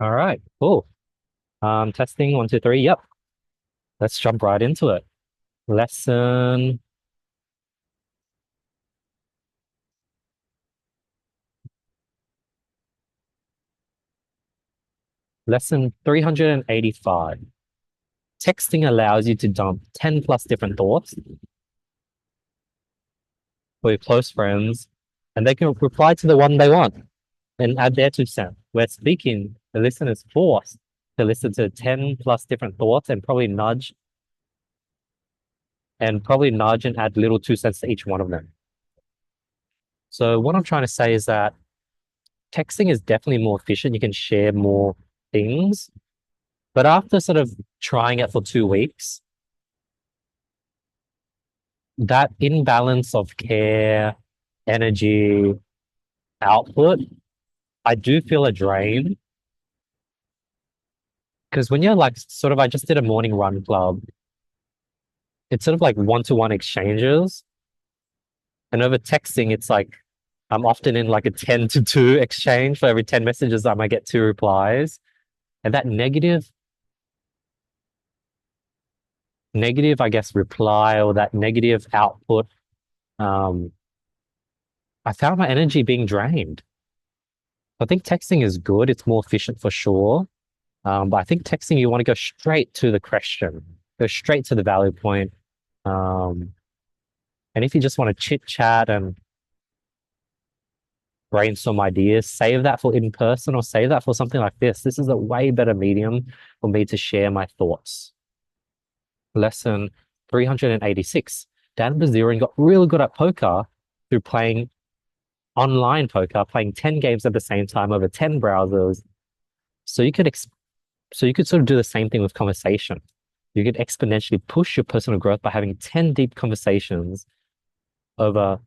All right, cool. Testing one, two, three. Yep. Let's jump right into it. Lesson lesson 385. Texting allows you to dump 10 plus different thoughts for your close friends, and they can reply to the one they want and add their 2 cents. Where speaking, the listener is forced to listen to 10 plus different thoughts and probably nudge and add little 2 cents to each one of them. So what I'm trying to say is that texting is definitely more efficient. You can share more things. But after sort of trying it for 2 weeks, that imbalance of care, energy, output, I do feel a drain. Because when you're like, sort of, I just did a morning run club, it's sort of like one-to-one exchanges. And over texting, it's like I'm often in like a 10 to 2 exchange. For every 10 messages, I might get 2 replies. And that negative, I guess, reply or that negative output, um, I found my energy being drained. I think texting is good. It's more efficient for sure. But I think texting, you want to go straight to the question, go straight to the value point. Um, and if you just want to chit chat and brainstorm ideas, save that for in person or save that for something like this. This is a way better medium for me to share my thoughts. Lesson 386. Dan Bazirian got really good at poker through playing online poker, playing 10 games at the same time over 10 browsers. So you could sort of do the same thing with conversation. You could exponentially push your personal growth by having 10 deep conversations over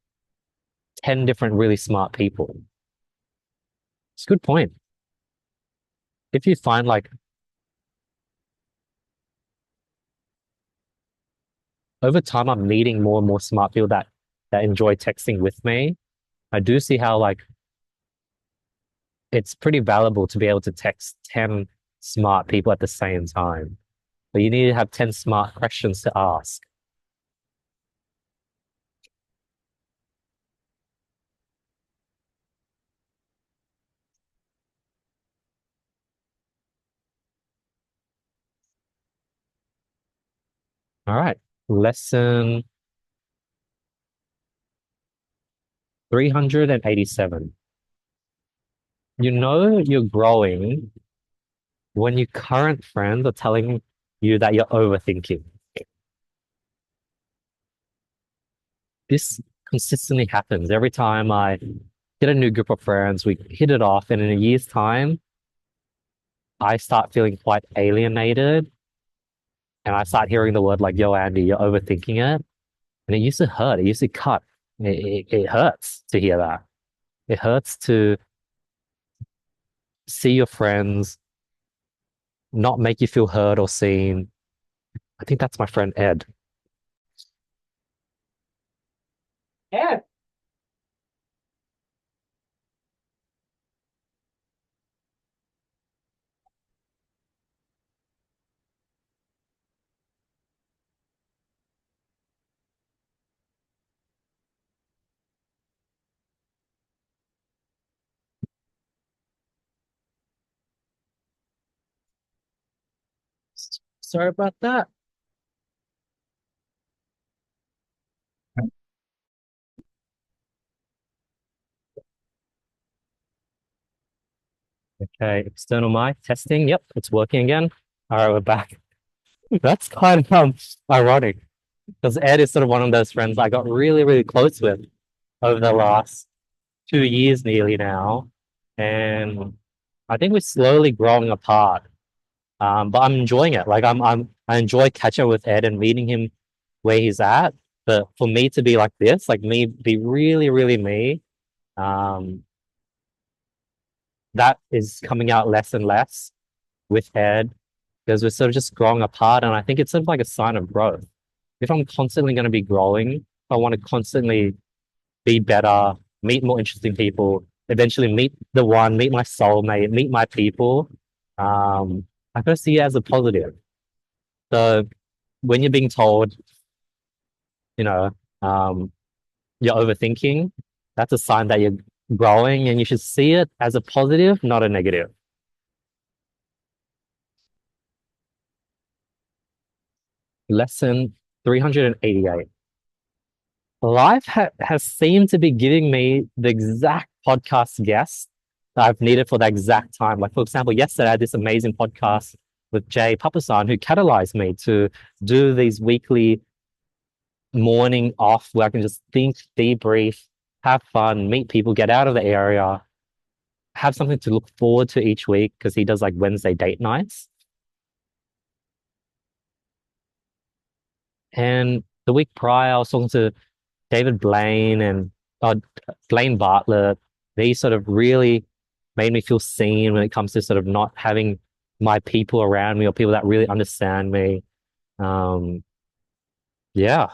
10 different really smart people. It's a good point. If you find like over time I'm meeting more and more smart people that enjoy texting with me, I do see how like it's pretty valuable to be able to text 10 smart people at the same time. But you need to have 10 smart questions to ask. All right. Lesson 387. You know you're growing when your current friends are telling you that you're overthinking. This consistently happens every time I get a new group of friends, we hit it off, and in a year's time, I start feeling quite alienated and I start hearing the word like, yo, Andy, you're overthinking it. And it used to hurt. It used to cut. It hurts to hear that. It hurts to see your friends not make you feel heard or seen. I think that's my friend Ed. Ed. Sorry about that. Okay, external mic testing. Yep, it's working again. All right, we're back. That's kind of ironic because Ed is sort of one of those friends I got really, really close with over the last 2 years nearly now. And I think we're slowly growing apart. But I'm enjoying it. Like I enjoy catching up with Ed and meeting him where he's at. But for me to be like this, like me be really, really me, um, that is coming out less and less with Ed because we're sort of just growing apart. And I think it's sort of like a sign of growth. If I'm constantly going to be growing, I want to constantly be better, meet more interesting people, eventually meet the one, meet my soulmate, meet my people. I first see it as a positive. So when you're being told, you know, you're overthinking, that's a sign that you're growing, and you should see it as a positive, not a negative. Lesson 388. Life has seemed to be giving me the exact podcast guest that I've needed for the exact time. Like, for example, yesterday I had this amazing podcast with Jay Papasan, who catalyzed me to do these weekly morning off where I can just think, debrief, have fun, meet people, get out of the area, have something to look forward to each week because he does like Wednesday date nights. And the week prior, I was talking to David Blaine and Blaine Bartlett. They sort of really made me feel seen when it comes to sort of not having my people around me or people that really understand me. Um, yeah.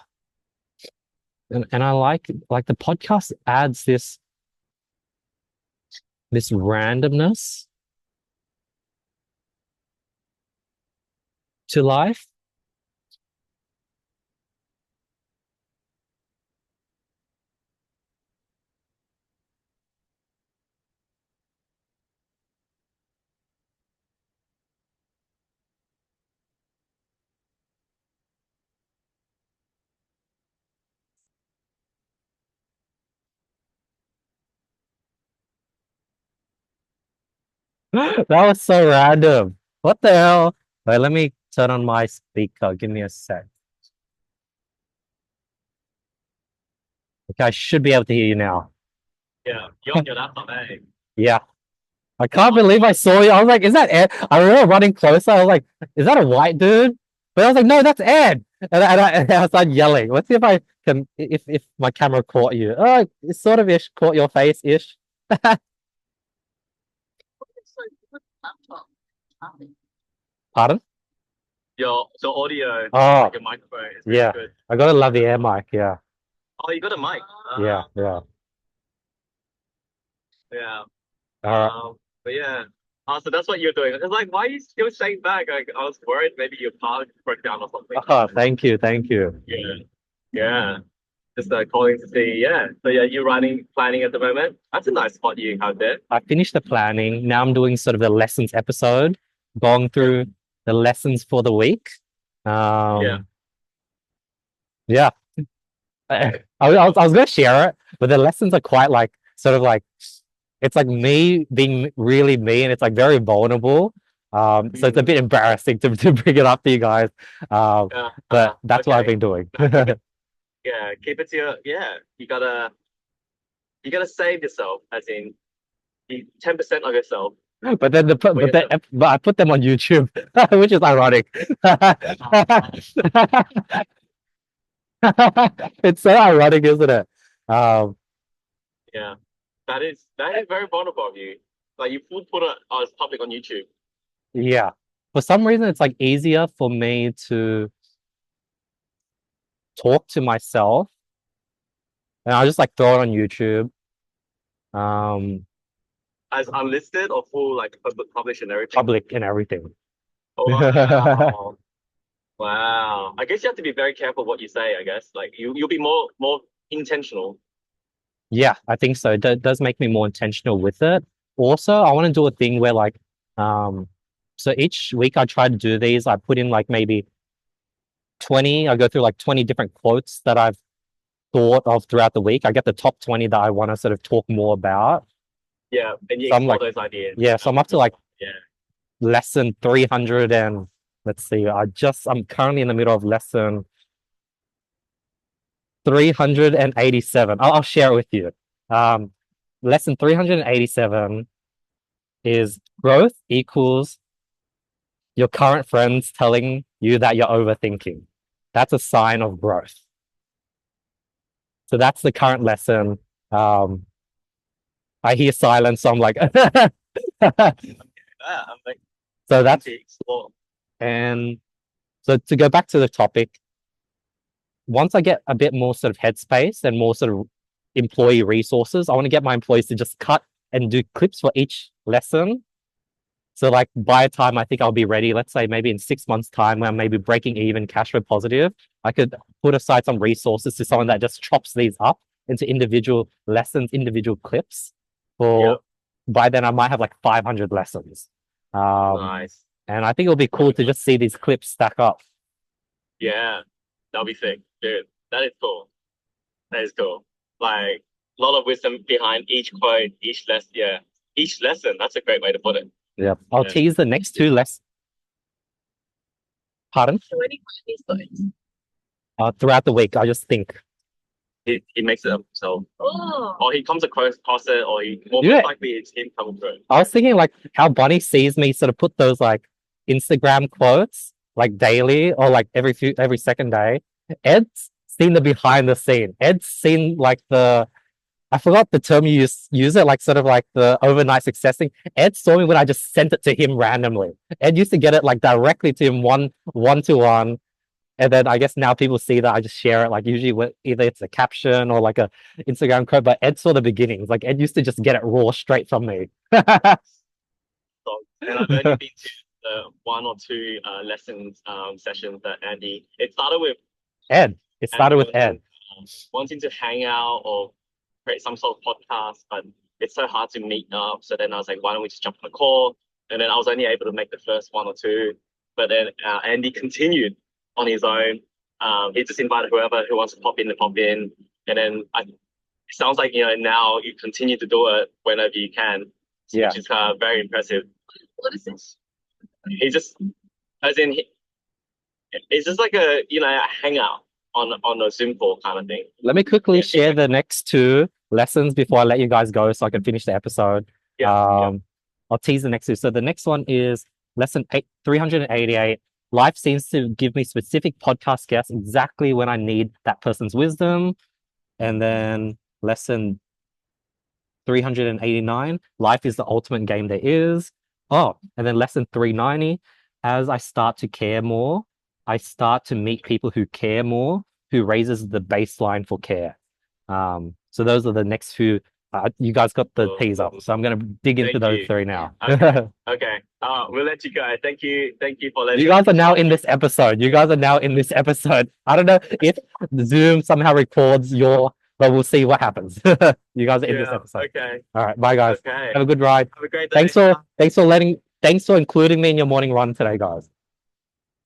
And I like the podcast adds this randomness to life. That was so random. What the hell? Wait, let me turn on my speaker. Give me a sec. Okay, I should be able to hear you now. Yeah, you're on your laptop, eh? Yeah. I can't believe I saw you. I was like, is that Ed? I remember running closer. I was like, is that a white dude? But I was like, no, that's Ed. And I started yelling. Let's see if I can, if my camera caught you. Oh, it sort of ish caught your face ish. Pardon? Your audio, Oh, like your microphone is really yeah. good. I got a lavalier mic. Yeah. Oh, you got a mic. Yeah. Yeah. Yeah. All right. But yeah. So that's what you're doing. It's like, why are you still staying back? Like, I was worried maybe your car broke down or something. Oh, thank you. Thank you. Yeah. Yeah. Just calling to see. Yeah. So yeah, you're planning at the moment. That's a nice spot you have there. I finished the planning. Now I'm doing sort of the lessons episode, going through the lessons for the week. Yeah. Yeah. I was gonna share it, but the lessons are quite like sort of like it's like me being really me, and it's like very vulnerable. So it's a bit embarrassing to bring it up to you guys. But that's what I've been doing. Yeah, keep it to your, yeah. You gotta save yourself, as in 10% of yourself. But then but I put them on YouTube, which is ironic. It's so ironic, isn't it? Um, Yeah, that is very vulnerable of you. Like you would put it as public on YouTube. yeah. For some reason, it's like easier for me to talk to myself, and I just like throw it on YouTube. Um, As unlisted or full like publish and everything. Public and everything. Oh, wow. Wow. I guess you have to be very careful what you say, I guess. Like you'll be more intentional. Yeah, I think so. It does make me more intentional with it. Also, I want to do a thing where like, so each week I try to do these. I put in like maybe 20. I go through like 20 different quotes that I've thought of throughout the week. I get the top 20 that I want to sort of talk more about. Yeah, and you So I'm explore like, those ideas. yeah, so I'm up to like Yeah. lesson 300 and let's see, I'm currently in the middle of lesson 387. I'll share it with you. Lesson 387 is growth equals your current friends telling you that you're overthinking. That's a sign of growth. So that's the current lesson. I hear silence, so I'm like, I'm like, so that's, to explore. and so to go back to the topic, once I get a bit more sort of headspace and more sort of employee resources, I want to get my employees to just cut and do clips for each lesson. So like by the time I think I'll be ready, let's say maybe in 6 months' time, when I'm maybe breaking even, cash flow positive, I could put aside some resources to someone that just chops these up into individual lessons, individual clips. Yeah. For by then I might have like 500 lessons. Um, Nice. and I think it'll be That'll cool be to nice. just see these clips stack up. Yeah. That'll be sick, dude. That is cool. That is cool. Like a lot of wisdom behind each quote, each lesson. Yeah, each lesson. That's a great way to put it. Yeah. I'll Yeah. tease the next two less pardon. So when he these quotes, Throughout the week, I just think. he makes it up himself. Oh. Or he comes across it, or he more Yeah. most likely it's him coming through. I was thinking like how Bonnie sees me sort of put those like Instagram quotes like daily or like every second day. Ed's seen the behind the scene. Ed's seen like the I forgot the term you use it like sort of like the overnight success thing. Ed saw me when I just sent it to him randomly. Ed used to get it like directly to him one to one. And then I guess now people see that I just share it like usually with either it's a caption or like a Instagram quote, but Ed saw the beginnings. Like Ed used to just get it raw straight from me. So, and I've only been to one or two lessons sessions that Andy. It started with Ed. It started Andy with Ed. wanting to hang out or create some sort of podcast, but it's so hard to meet up. So then I was like, why don't we just jump on a call? And then I was only able to make the first one or two. But then Andy continued on his own. He just invited whoever who wants to pop in to pop in. And then it sounds like, now you continue to do it whenever you can, Yeah. which is very impressive. What is this? He just, as in, it's just like a hangout on a Zoom call kind of thing. Let me quickly share the next two lessons before I let you guys go so I can finish the episode. Yeah. I'll tease the next two. So the next one is lesson 388. Life seems to give me specific podcast guests exactly when I need that person's wisdom. And then lesson 389, life is the ultimate game there is. Oh, and then lesson 390, as I start to care more, I start to meet people who care more, who raises the baseline for care. So those are the next few. You guys got the tease up, so I'm going to dig into those three now. Okay. Okay. We'll let you go. Thank you. Thank you for letting You guys are now in this episode. You guys are now in this episode. I don't know if Zoom somehow records but we'll see what happens. You guys are in this episode. Okay. All right. Bye, guys. Okay. Have a good ride. Have a great day. Thanks for including me in your morning run today, guys.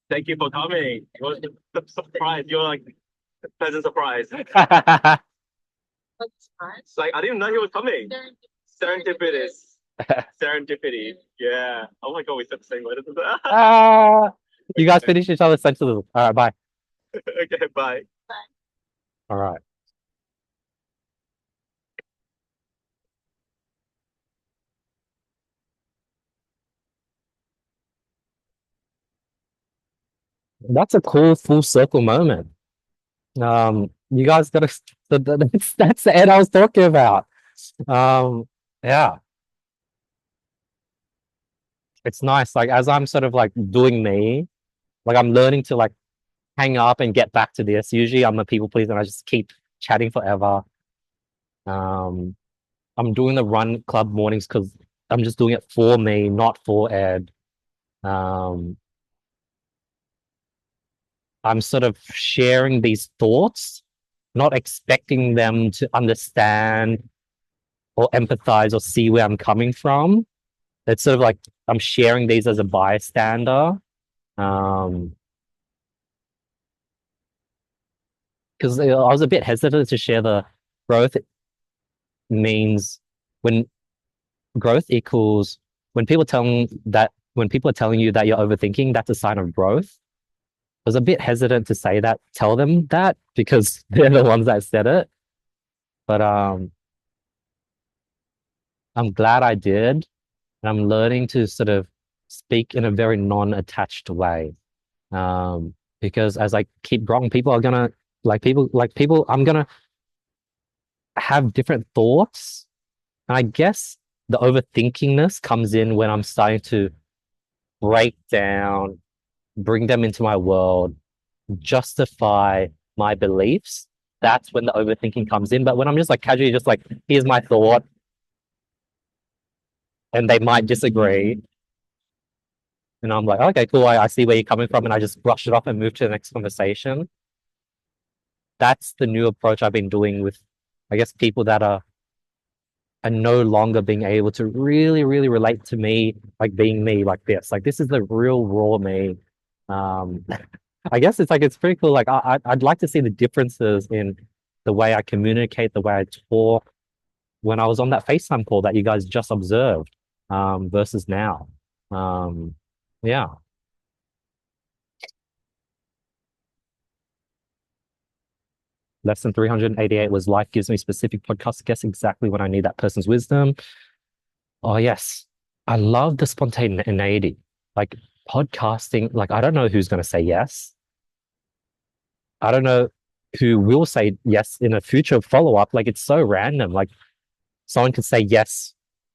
Thank you for coming. It was a surprise. You're like a pleasant surprise. Like I didn't know he was coming. Serendipitous. Serendipity. Yeah. Oh my god, we said the same word. You guys finish each other's sentences. All right, bye. Okay, bye. All right. That's a cool full circle moment. You guys gotta that's the Ed I was talking about. Yeah. It's nice. Like as I'm sort of like doing me, like I'm learning to like hang up and get back to this. Usually I'm a people pleaser and I just keep chatting forever. I'm doing the run club mornings because I'm just doing it for me, not for Ed. I'm sort of sharing these thoughts, not expecting them to understand or empathize or see where I'm coming from. It's sort of like I'm sharing these as a bystander. Because I was a bit hesitant to share the growth means when growth equals when people are telling you that you're overthinking, that's a sign of growth. I was a bit hesitant to tell them that because they're the ones that said it. But I'm glad I did. And I'm learning to sort of speak in a very non-attached way. Because as I keep growing, people are gonna I'm gonna have different thoughts. And I guess the overthinkingness comes in when I'm starting to break down, bring them into my world, justify my beliefs. That's when the overthinking comes in. But when I'm just like casually, just like, here's my thought, and they might disagree, And I'm like, okay, cool. I see where you're coming from. And I just brush it off and move to the next conversation. That's the new approach I've been doing with, I guess, people that are no longer being able to really, really relate to me, like being me like this. Like this is the real raw me. Um, I guess it's like it's pretty cool. Like I'd like to see the differences in the way I communicate, the way I talk when I was on that FaceTime call that you guys just observed, versus now. Um, yeah. Lesson 388 was life gives me specific podcasts to guess exactly when I need that person's wisdom. Oh, yes. I love the spontaneity. Like podcasting, like I don't know who's going to say yes. I don't know who will say yes in a future follow-up. Like it's so random. Like someone can say yes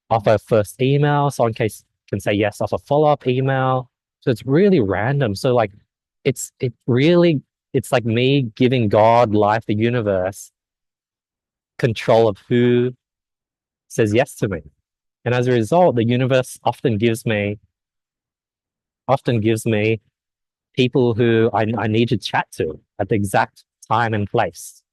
off a first email, can say yes off a follow-up email. So it's really random. So like it really it's like me giving God, life, the universe control of who says yes to me. And as a result, the universe often gives me people who I need to chat to at the exact time and place.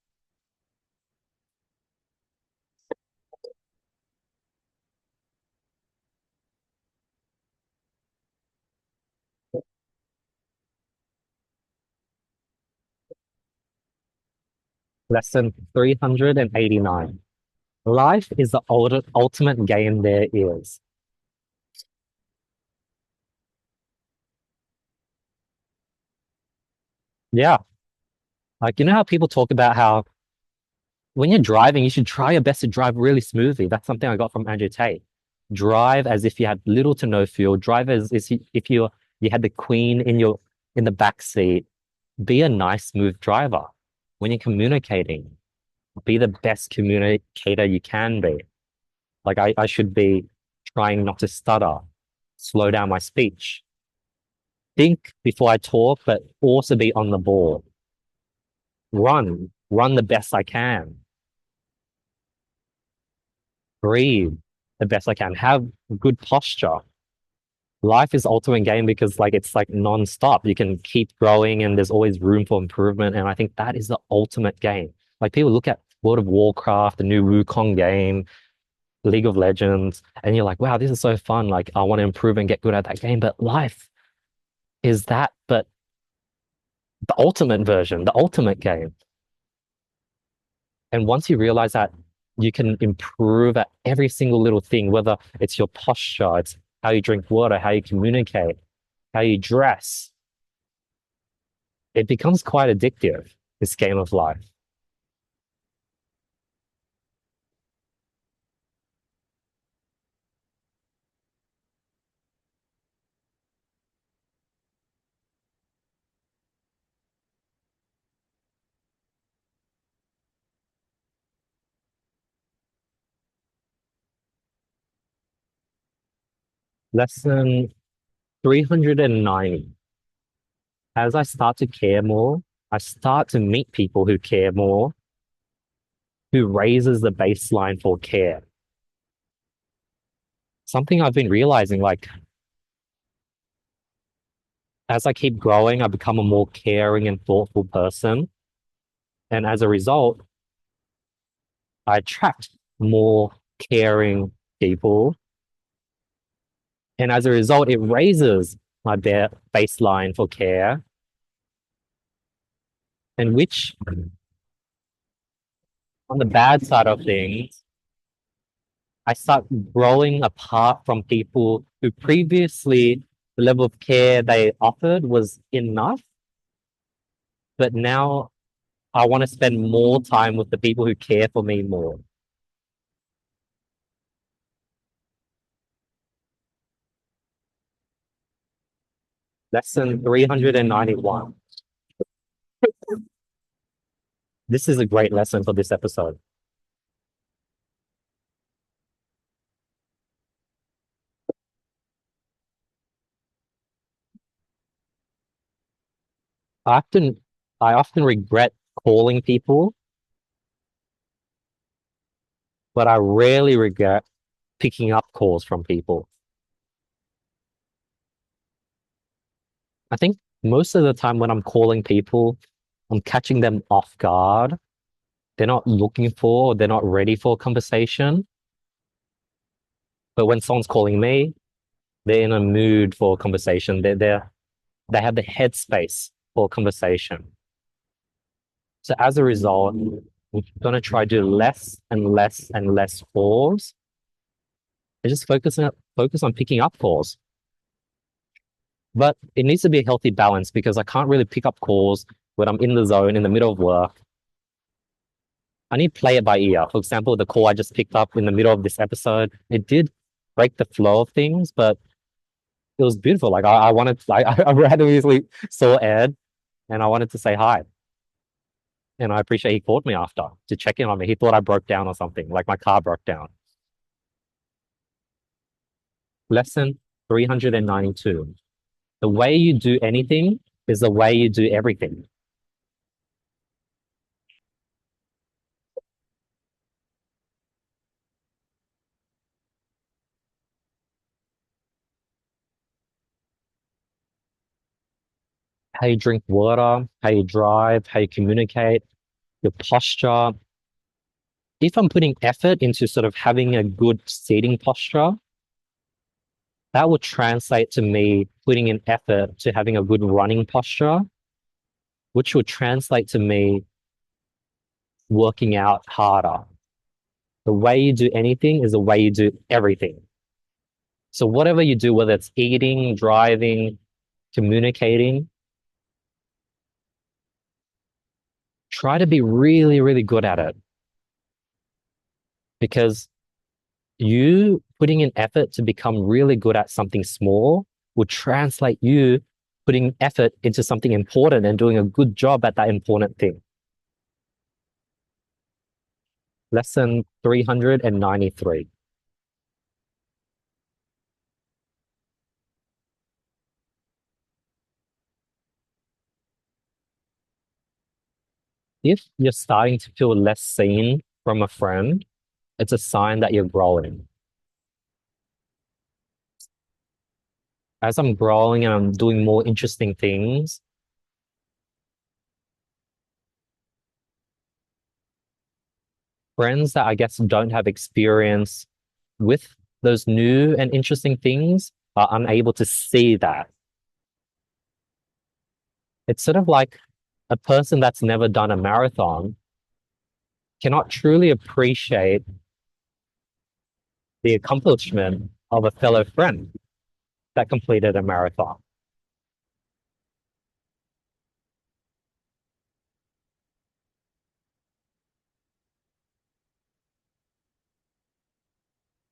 Lesson 389. Life is the ultimate game there is. Yeah. Like, you know how people talk about how when you're driving, you should try your best to drive really smoothly. That's something I got from Andrew Tate. Drive as if you had little to no fuel. Drive as if you had the queen in the back seat. Be a nice, smooth driver. When you're communicating, be the best communicator you can be. Like I should be trying not to stutter, slow down my speech, think before I talk, but also be on the ball. Run the best I can, breathe the best I can, have good posture. Life is ultimate game because like it's like non-stop. You can keep growing and there's always room for improvement. And I think that is the ultimate game. Like people look at World of Warcraft, the new Wukong game, League of Legends, and you're like, wow, this is so fun. Like I want to improve and get good at that game. But life is that, but the ultimate version, the ultimate game. And once you realize that you can improve at every single little thing, whether it's your posture, it's how you drink water, how you communicate, how you dress, it becomes quite addictive, this game of life. Lesson 390. As I start to care more, I start to meet people who care more, who raises the baseline for care. Something I've been realizing, like as I keep growing, I become a more caring and thoughtful person. And as a result, I attract more caring people. And as a result, it raises my baseline for care, and which, on the bad side of things, I start growing apart from people who previously the level of care they offered was enough, but now I want to spend more time with the people who care for me more. Lesson 391. This is a great lesson for this episode. I often, I often regret calling people, but I rarely regret picking up calls from people. I think most of the time when I'm calling people, I'm catching them off guard. They're not looking for, they're not ready for a conversation. But when someone's calling me, they're in a mood for a conversation. They have the headspace for a conversation. So as a result, we're going to try to do less and less and less calls and just focus on picking up calls. But it needs to be a healthy balance because I can't really pick up calls when I'm in the zone in the middle of work. I need to play it by ear. For example, the call I just picked up in the middle of this episode, it did break the flow of things, but it was beautiful. Like I wanted, I randomly saw Ed and I wanted to say hi. And I appreciate he called me after to check in on me. He thought I broke down or something, like my car broke down. Lesson 392. The way you do anything is the way you do everything. How you drink water, how you drive, how you communicate, your posture. If I'm putting effort into sort of having a good seating posture, that would translate to me putting in effort to having a good running posture, which would translate to me working out harder. The way you do anything is the way you do everything. So whatever you do, whether it's eating, driving, communicating, try to be really, really good at it because you putting in effort to become really good at something small will translate you putting effort into something important and doing a good job at that important thing. Lesson 393. If you're starting to feel less seen from a friend, it's a sign that you're growing. As I'm growing and I'm doing more interesting things, friends that I guess don't have experience with those new and interesting things are unable to see that. It's sort of like a person that's never done a marathon cannot truly appreciate the accomplishment of a fellow friend that completed a marathon.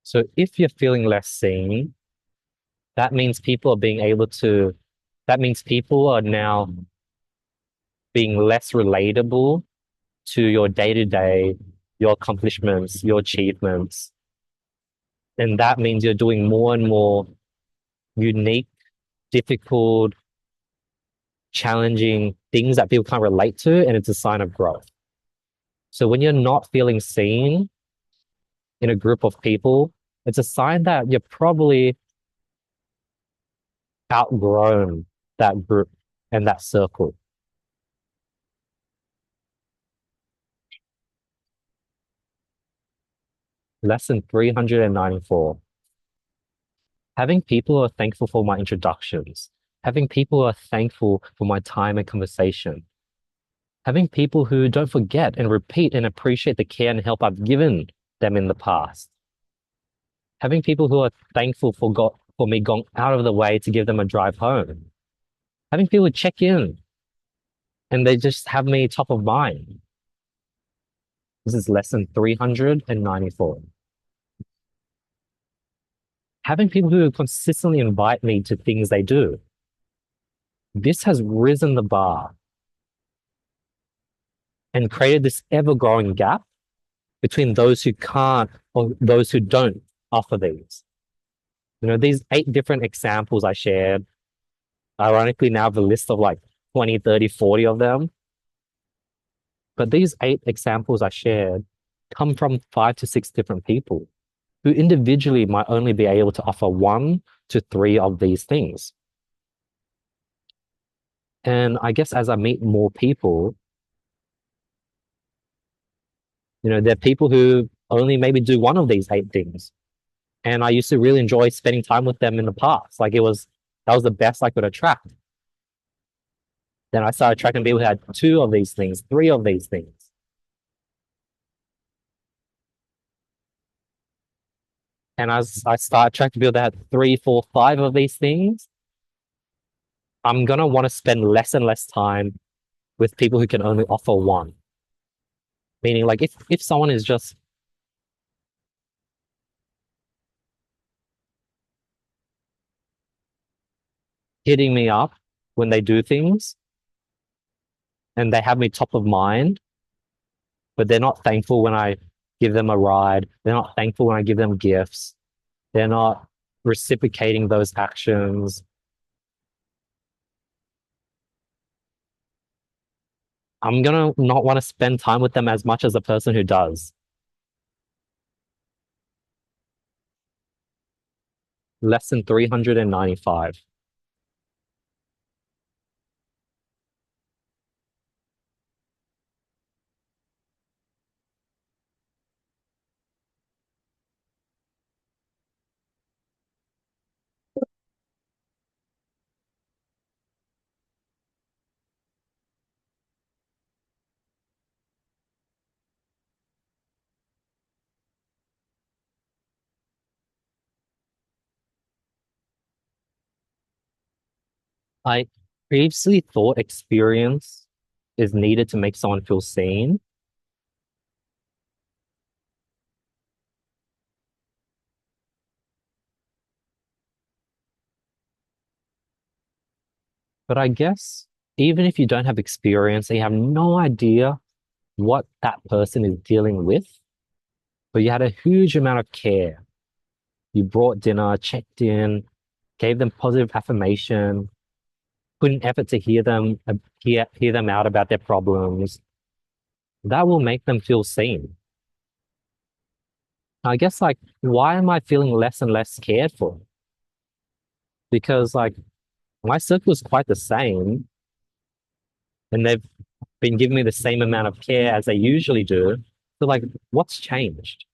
So if you're feeling less seen, that means people are being able to, that means people are now being less relatable to your day to day, your accomplishments, your achievements. And that means you're doing more and more unique, difficult, challenging things that people can't relate to, and it's a sign of growth. So when you're not feeling seen in a group of people, it's a sign that you're probably outgrown that group and that circle. Lesson 394. Having people who are thankful for my introductions, having people who are thankful for my time and conversation, having people who don't forget and repeat and appreciate the care and help I've given them in the past, having people who are thankful for me going out of the way to give them a drive home, having people check in and they just have me top of mind. This is lesson 394. Having people who consistently invite me to things they do. This has risen the bar and created this ever-growing gap between those who can't or those who don't offer these. You know, these 8 different examples I shared, ironically now have a list of like 20, 30, 40 of them. But these 8 examples I shared come from 5 to 6 different people who individually might only be able to offer 1 to 3 of these things. And I guess as I meet more people, there are people who only maybe do one of these eight things. And I used to really enjoy spending time with them in the past. That was the best I could attract. Then I started attracting people who had two of these things, three of these things. And as I start attracting people that had three, four, five of these things, I'm going to want to spend less and less time with people who can only offer one. Meaning, like, if someone is just hitting me up when they do things and they have me top of mind, but they're not thankful when I give them a ride, they're not thankful when I give them gifts, they're not reciprocating those actions, I'm gonna not want to spend time with them as much as a person who does. Lesson 395. I previously thought experience is needed to make someone feel seen, but I guess even if you don't have experience and you have no idea what that person is dealing with, but you had a huge amount of care. You brought dinner, checked in, gave them positive affirmation, put in effort to hear them out about their problems. That will make them feel seen. I guess like why am I feeling less and less cared for? Because like my circle is quite the same and they've been giving me the same amount of care as they usually do. So like what's changed?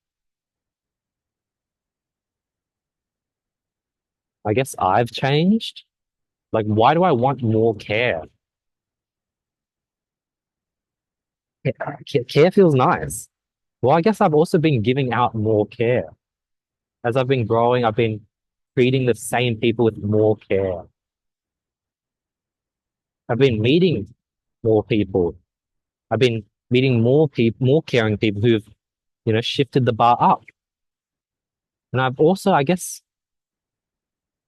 I guess I've changed. Like why do I want more care? Care feels nice. Well, I guess I've also been giving out more care. As I've been growing, I've been treating the same people with more care. I've been meeting more people. I've been meeting more people, more caring people who've, shifted the bar up. And I've also, I guess,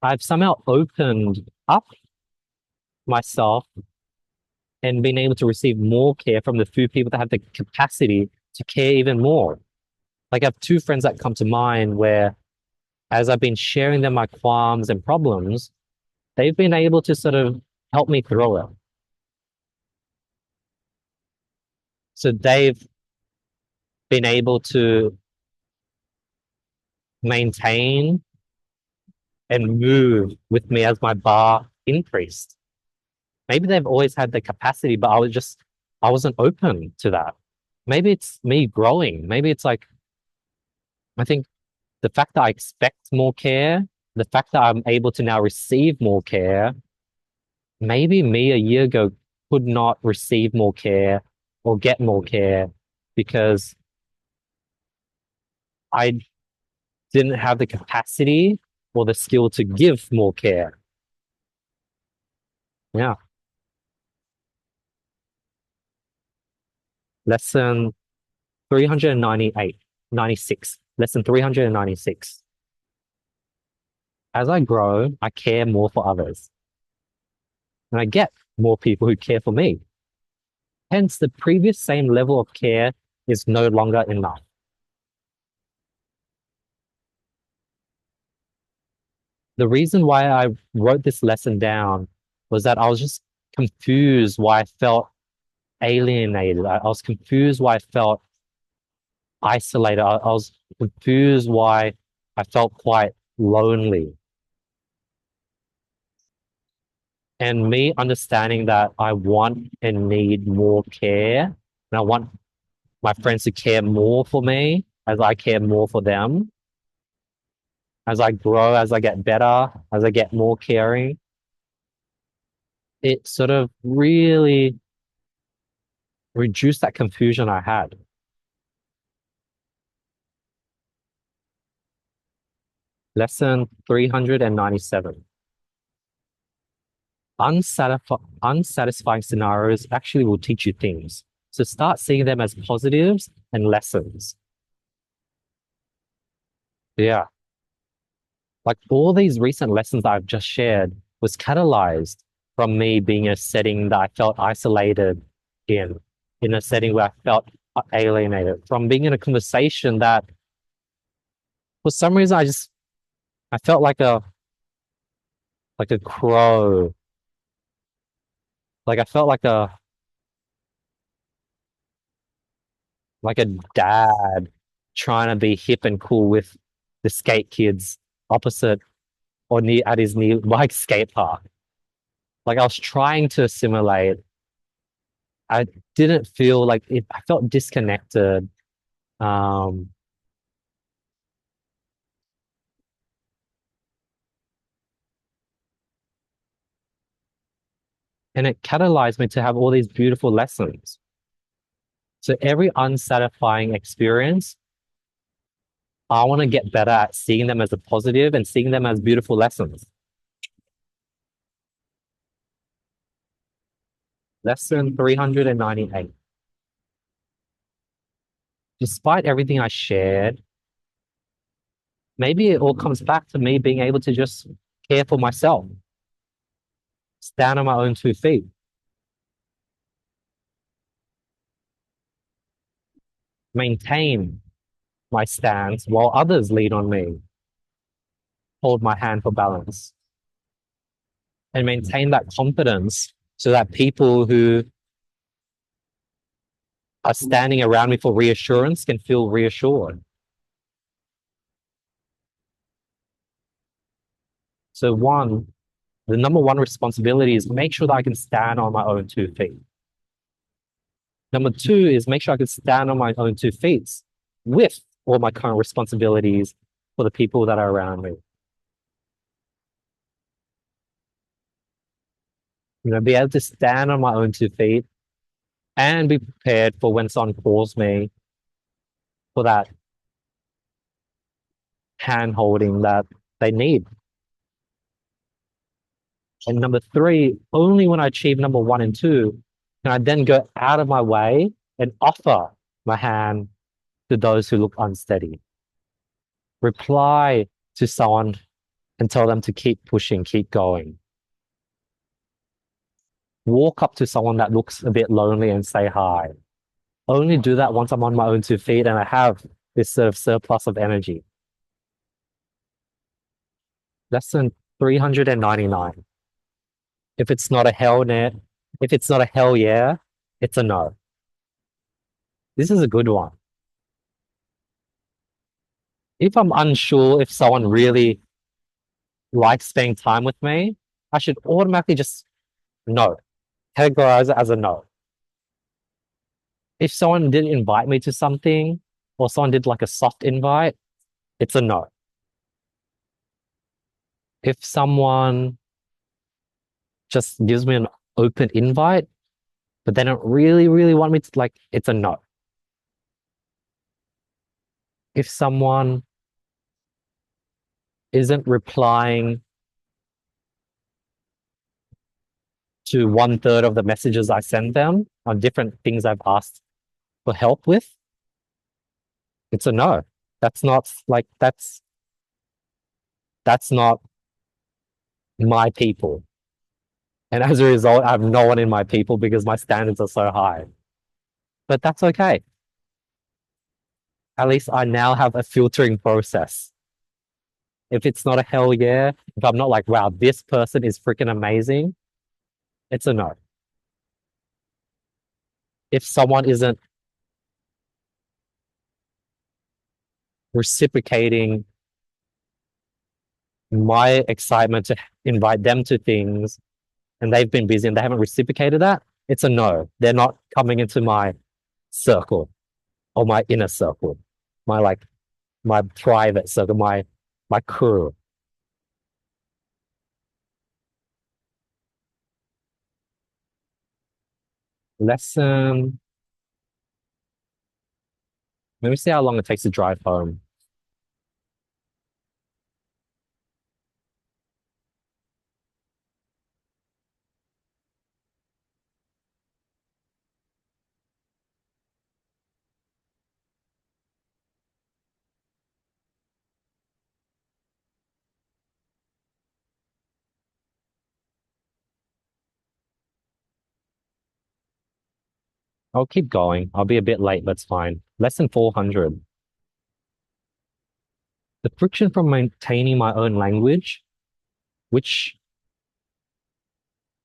I've somehow opened up myself and been able to receive more care from the few people that have the capacity to care even more. Like I have two friends that come to mind where as I've been sharing them my qualms and problems, they've been able to sort of help me through it. So they've been able to maintain and move with me as my bar increased. Maybe they've always had the capacity, but I wasn't open to that. Maybe it's me growing. Maybe it's like, I think the fact that I expect more care, the fact that I'm able to now receive more care, maybe me a year ago could not receive more care or get more care because I didn't have the capacity or the skill to give more care. Yeah. Lesson 398, 96. Lesson 396. As I grow, I care more for others. And I get more people who care for me. Hence, the previous same level of care is no longer enough. The reason why I wrote this lesson down was that I was just confused why I felt alienated. I was confused why I felt isolated. I was confused why I felt quite lonely. And me understanding that I want and need more care, and I want my friends to care more for me as I care more for them. As I grow, as I get better, as I get more caring, it sort of really reduced that confusion I had. Lesson 397. Unsatisfying scenarios actually will teach you things. So start seeing them as positives and lessons. Yeah. Like all these recent lessons that I've just shared was catalyzed from me being in a setting that I felt isolated in a setting where I felt alienated, from being in a conversation that for some reason I felt like a crow. Like I felt like a dad trying to be hip and cool with the skate kids opposite or near at his near like skate park. Like I was trying to assimilate. I didn't feel like it, I felt disconnected. Um, and it catalyzed me to have all these beautiful lessons. So every unsatisfying experience, I want to get better at seeing them as a positive and seeing them as beautiful lessons. Lesson 398. Despite everything I shared, maybe it all comes back to me being able to just care for myself, stand on my own 2 feet, maintain my stance while others lean on me, hold my hand for balance, and maintain that confidence so that people who are standing around me for reassurance can feel reassured. So the number one responsibility is make sure that I can stand on my own 2 feet. Number two is make sure I can stand on my own 2 feet with all my current responsibilities for the people that are around me. Be able to stand on my own 2 feet and be prepared for when someone calls me for that hand holding that they need. And number three, only when I achieve number one and two, can I then go out of my way and offer my hand to those who look unsteady. Reply to someone and tell them to keep pushing, keep going. Walk up to someone that looks a bit lonely and say hi. Only do that once I'm on my own 2 feet and I have this sort of surplus of energy. Lesson 399. If it's not a hell net, if it's not a hell yeah, it's a no. This is a good one. If I'm unsure if someone really likes spending time with me, I should automatically just no, categorize it as a no. If someone didn't invite me to something or someone did like a soft invite, it's a no. If someone just gives me an open invite, but they don't really, really want me to like, it's a no. If someone isn't replying to 1/3 of the messages I send them on different things I've asked for help with, it's a no. That's not like that's not my people. And as a result, I have no one in my people because my standards are so high. But that's okay. At least I now have a filtering process. If it's not a hell yeah, if I'm not like, wow, this person is freaking amazing, it's a no. If someone isn't reciprocating my excitement to invite them to things and they've been busy and they haven't reciprocated that, it's a no. They're not coming into my circle or my inner circle, my like my private circle, my crew. Lesson. Let me see how long it takes to drive home. I'll keep going. I'll be a bit late, but it's fine. Lesson 400. The friction from maintaining my own language, which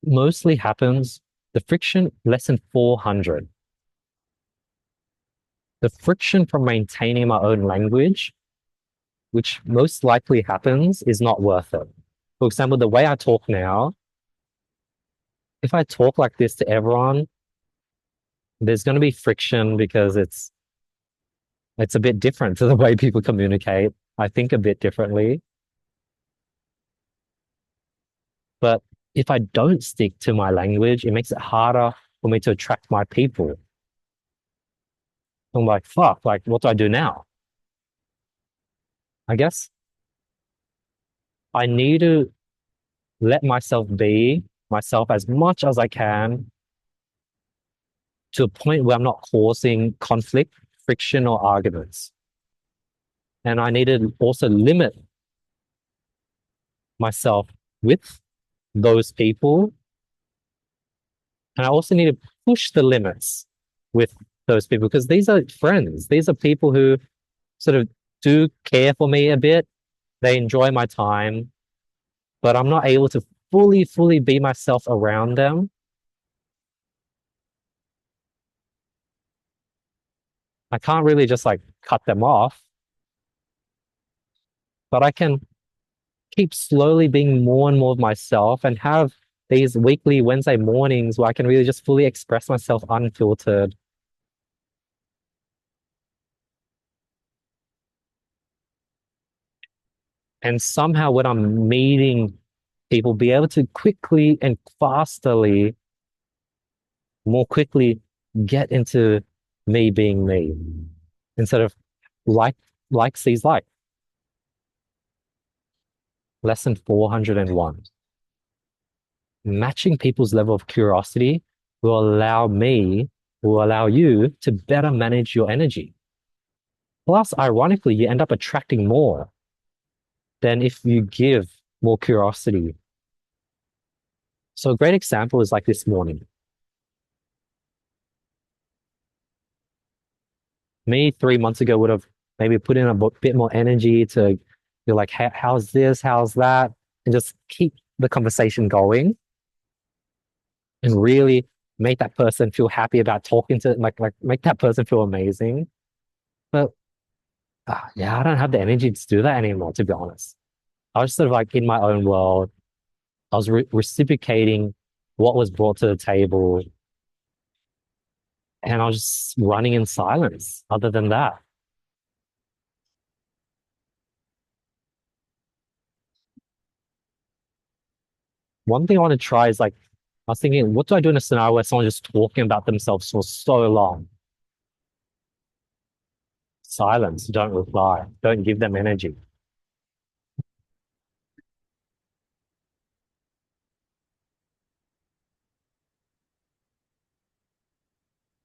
mostly happens, the friction, lesson 400. The friction from maintaining my own language, which most likely happens, is not worth it. For example, the way I talk now, if I talk like this to everyone, there's going to be friction because it's a bit different to the way people communicate. I think a bit differently. But if I don't stick to my language, it makes it harder for me to attract my people. I'm like, fuck, like, what do I do now? I guess I need to let myself be myself as much as I can to a point where I'm not causing conflict, friction, or arguments. And I need to also limit myself with those people. And I also need to push the limits with those people because these are friends. These are people who sort of do care for me a bit. They enjoy my time, but I'm not able to fully be myself around them. I can't really just like cut them off, but I can keep slowly being more and more of myself and have these weekly Wednesday mornings where I can really just fully express myself unfiltered. And somehow when I'm meeting people, be able to quickly and fastly, more quickly get into me being me instead of like like sees like. Lesson 401. Matching people's level of curiosity will allow me, will allow you to better manage your energy. Plus, ironically, you end up attracting more than if you give more curiosity. So a great example is like this morning. Me 3 months ago would have maybe put in a bit more energy to be like, how's this? How's that? And just keep the conversation going and really make that person feel happy about talking to like make that person feel amazing. But yeah, I don't have the energy to do that anymore, to be honest. I was sort of like in my own world. I was reciprocating what was brought to the table, and I was just running in silence. Other than that, one thing I want to try is like, I was thinking, what do I do in a scenario where someone's just talking about themselves for so long? Silence, don't reply, don't give them energy.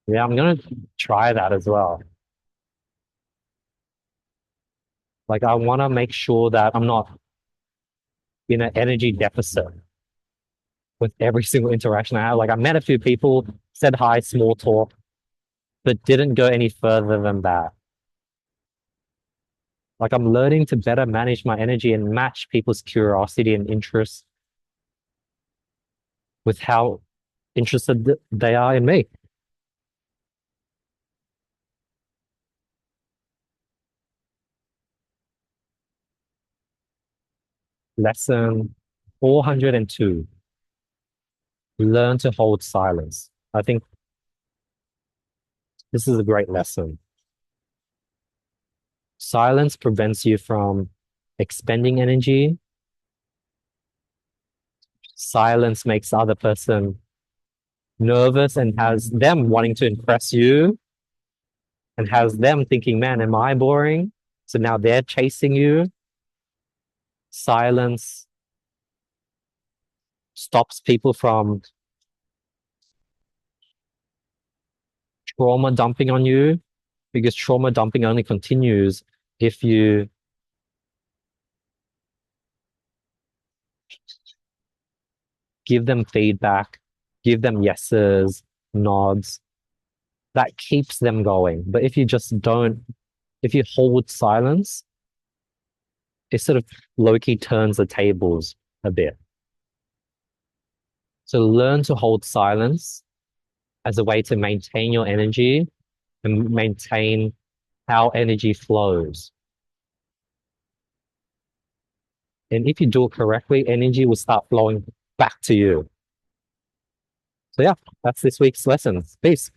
Yeah, I'm gonna try that as well. Like, I want to make sure that I'm not in an energy deficit with every single interaction I have. Like, I met a few people, said hi, small talk, but didn't go any further than that. Like, I'm learning to better manage my energy and match people's curiosity and interest with how interested they are in me. Lesson 402. Learn to hold silence. I think this is a great lesson. Silence prevents you from expending energy. Silence makes the other person nervous and has them wanting to impress you and has them thinking, man, am I boring? So now they're chasing you. Silence stops people from trauma dumping on you because trauma dumping only continues if you give them feedback, give them yeses, nods. That keeps them going. But if you just don't, if you hold silence, it sort of low-key turns the tables a bit. So learn to hold silence as a way to maintain your energy and maintain how energy flows. And if you do it correctly, energy will start flowing back to you. So yeah, that's this week's lesson. Peace.